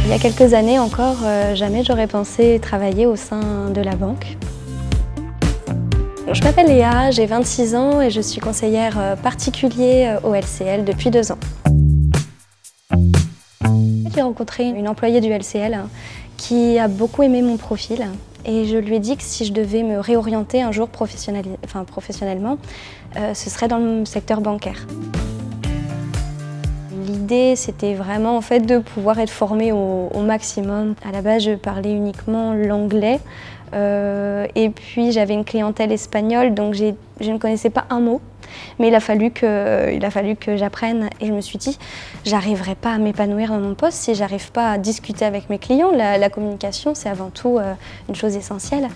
Il y a quelques années encore, jamais j'aurais pensé travailler au sein de la banque. Je m'appelle Léa, j'ai 26 ans et je suis conseillère particulier au LCL depuis 2 ans. J'ai rencontré une employée du LCL qui a beaucoup aimé mon profil et je lui ai dit que si je devais me réorienter un jour professionnellement, ce serait dans le secteur bancaire. L'idée, c'était vraiment en fait de pouvoir être formée au maximum. À la base, je parlais uniquement l'anglais et puis j'avais une clientèle espagnole, donc je ne connaissais pas un mot. Mais il a fallu que j'apprenne et je me suis dit, j'arriverai pas à m'épanouir dans mon poste si j'arrive pas à discuter avec mes clients. La communication, c'est avant tout une chose essentielle.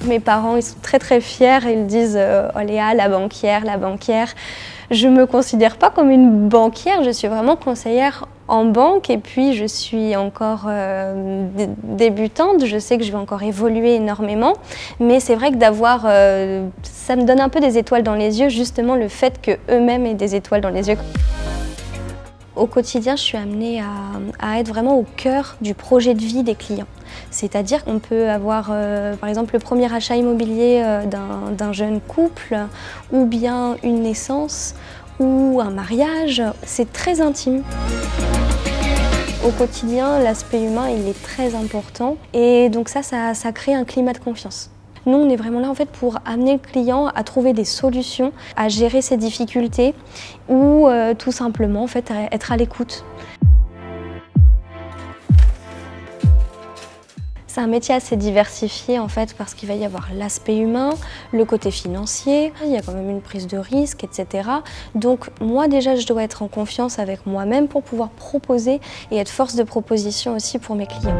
Mes parents, ils sont très fiers, ils disent oh Léa, la banquière, la banquière. Je me considère pas comme une banquière, je suis vraiment conseillère en banque et puis je suis encore débutante, je sais que je vais encore évoluer énormément, mais c'est vrai que d'avoir, ça me donne un peu des étoiles dans les yeux, justement le fait qu'eux-mêmes aient des étoiles dans les yeux. Au quotidien, je suis amenée à être vraiment au cœur du projet de vie des clients. C'est-à-dire qu'on peut avoir, par exemple, le premier achat immobilier d'un jeune couple, ou bien une naissance, ou un mariage. C'est très intime. Au quotidien, l'aspect humain, il est très important. Et donc ça crée un climat de confiance. Nous, on est vraiment là en fait pour amener le client à trouver des solutions, à gérer ses difficultés ou tout simplement en fait, à être à l'écoute. C'est un métier assez diversifié en fait parce qu'il va y avoir l'aspect humain, le côté financier, il y a quand même une prise de risque, etc. Donc moi déjà je dois être en confiance avec moi-même pour pouvoir proposer et être force de proposition aussi pour mes clients.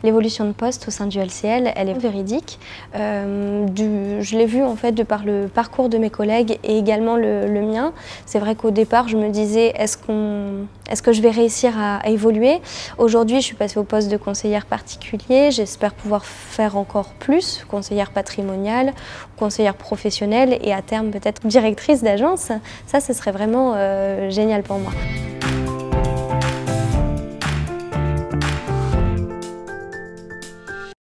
L'évolution de poste au sein du LCL, elle est véridique. Je l'ai vu en fait de par le parcours de mes collègues et également le mien. C'est vrai qu'au départ, je me disais est-ce que je vais réussir à évoluer? Aujourd'hui, je suis passée au poste de conseillère particulier. J'espère pouvoir faire encore plus, conseillère patrimoniale, conseillère professionnelle et à terme peut-être directrice d'agence. Ça, ce serait vraiment génial pour moi.